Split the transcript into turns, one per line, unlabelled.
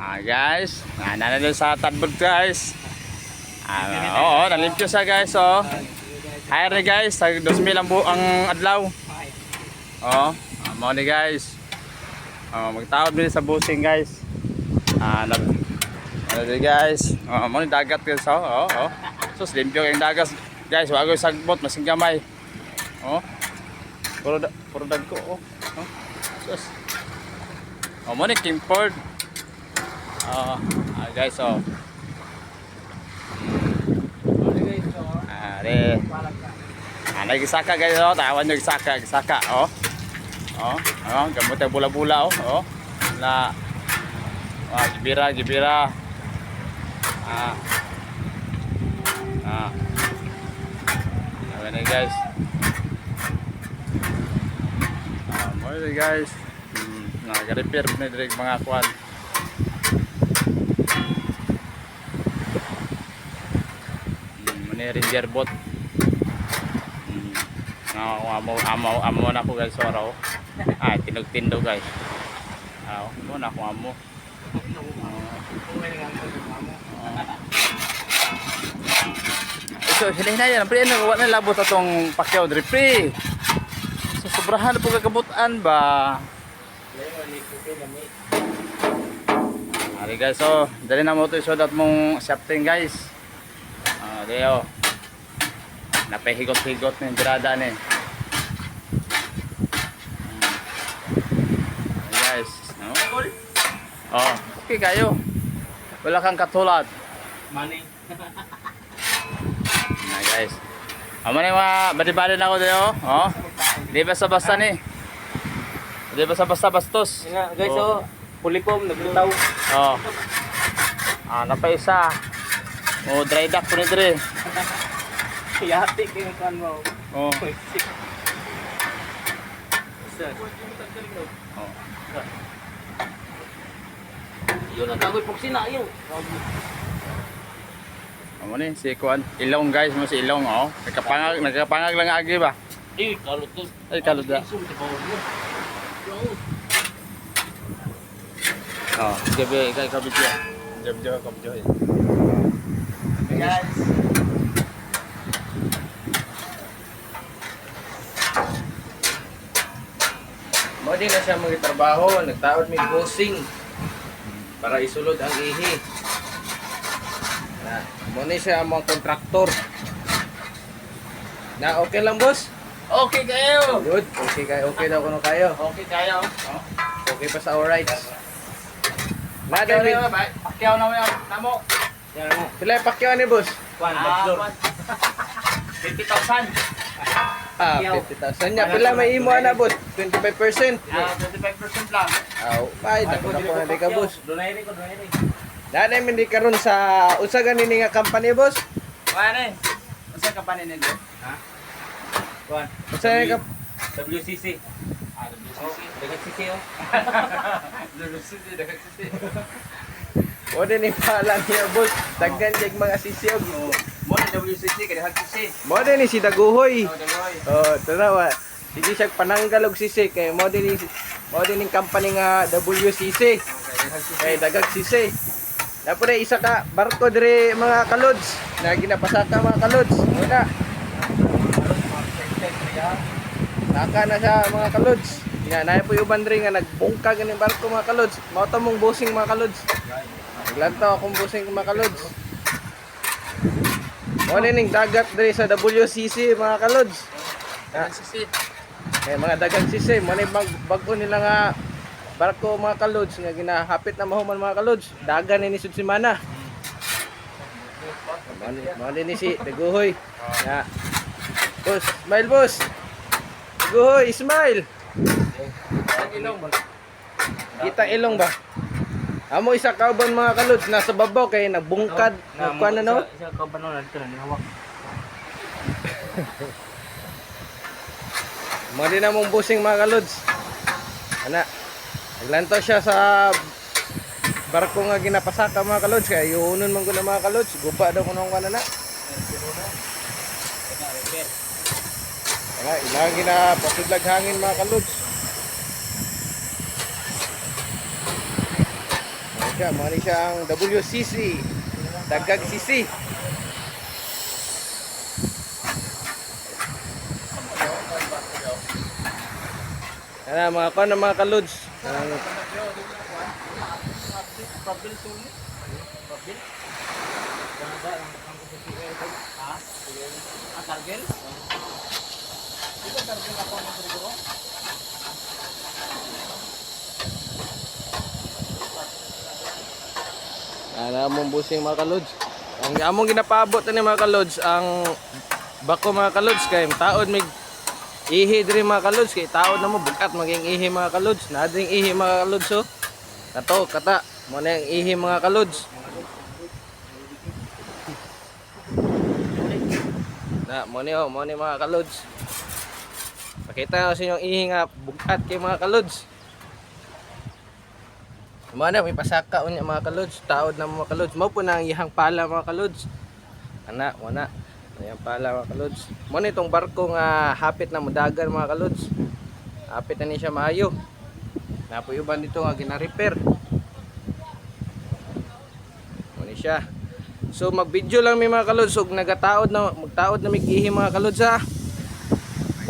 Guys, nanalo sa tadbog guys. Oo, nalimpyo siya guys. Oh. Hire ni guys, sa 2,000 ang adlaw. Oh, mo ni guys. Magtawad din sa busing guys. Ano guys. Mo ni dagat guys. Oh. Sus limpyo yung dagat guys. Wago sagbot masing gamay. Oh. Puro dagko. Sus. Mo ni Kingford. Guys, nagisaka guys, tawan nyo gisaka, gamot yung bula-bula, na, gibira, ano guys, mga guys, nag-repair na direct mga kwan. Ranger boat. Amo na ko guys oraw. Tinog-tindog guys. Mo na ko amo. So hinay-hinay pre ano wala na labot atong pakyaw diri pre. So sobrahan po kagabutan ba. Ari guys, so dali na mo to isod at mong shafting guys. Deo. Napahigot-higot ng dirada ni. Guys, no? Okay kayo. Wala kang katulad.
Money.
Guys. Amo ni badi-badi na ako deo. Di basta-basta ni. Di basta-basta bastos.
Guys, pulikom naglutaw.
Napaisa. Dry dock po ni dire.
Yati kay kan mo. Yun ang gagoy poksina yun.
Amo ni si Kuan, Ilong guys, mo si Ilong nagkapangag lang agi ba?
Kalot to.
Kalot da. Gabi kay kabidyo. Kabidyo.
Guys.
Mo din na siya magtrabaho, nagtaod may bossing para isulod ang ihi. Mo ni siya mga kontraktor. Na okay lang boss?
Okay kayo.
Good. Okay daw kuno kayo.
Okay kayo.
Okay pa sa alright.
Pakyaw na ba? Pakyaw na mo yan. Namo.
Yan mo. Pila pakyaw ni boss?
50,000.
50,000 nya. Pila may imo na boss? 25%.
25% lang.
Ay, dako na di ka boss.
Donate ko.
Dali min di karon sa usa ganini nga company boss?
Ano? Unsa company nito? Ha? Kuan.
Usa nga
WCC. WCC. Dagat CC oh. WCC, dagat CC.
O din ni pala niya boss. Daghan jeg mga sisiog.
Mo ni WCC kay dagat CC.
Mo din ni si Daguhoy.
Dagoy.
Tanawa. Sige siya pananggal og sisi kay mo din ni company nga WCC. Kay dagat sisi. Napo na isa ka barko dire mga kalods na ginapasaka mga kalods. Una. Naka na siya mga kalods. Na po yung bandre nga nagbungka ganing barko mga kalods. Mao ta mong bossing mga kalods. Naglantaw akong bossing mga kalods. Mo ning dagat dire sa WCC mga kalods.
CC.
Mga dagang sisi mo ni bag-o nila nga barko mga kalods nga ginahapit na mahuman mga kalods. Dagan ni sud semana. Mo ni si Daguhoy. Ya. Boss, smile boss. Daguhoy, smile.
Ilong.
Kita ilong ba? Amo isa kauban mga kalods nasa babaw kay nagbungkad, nagkuan na no.
Isa ka ba no dito ni hawak.
Mo din na mong busing mga kalods. Ana. Naglantaw siya sa barko nga ginapasaka mga kalods kay yuunon man ko na mga kalods. Guba daw kuno ang kanana. Ilang gina pasudlag hangin mga kalods. Siya, mo ni siya ang WCC. Dagag CC. Ano mga kon mga kalods. Mong busing mga kalods. Ang among ginapaabot ni mga kalods ang bako mga kalods kay taod mig ihi diri mga kalods kay taod na mo bukat maging ihi mga kalods. Na dring ihi mga kalods so. Kato kata mo na yung ihi mga kalods. Na mo ni mga kalods. Pakita ko sa inyo ang ihi nga bukat kay mga kalods. Mana may pasaka unya mga kalods, taod na mga kalods. Mao po na ang ihang pala mga kalods. Ana, wana. Ayang pala mga kalods. Mo ni itong barko nga hapit na mudagan mga kalods. Hapit na ni siya maayo. Napuyuban dito nga gina-repair. Mo ni siya. So mag-video lang mi mga kalods ug nagataod na magtaod na migihi mga kalods ha.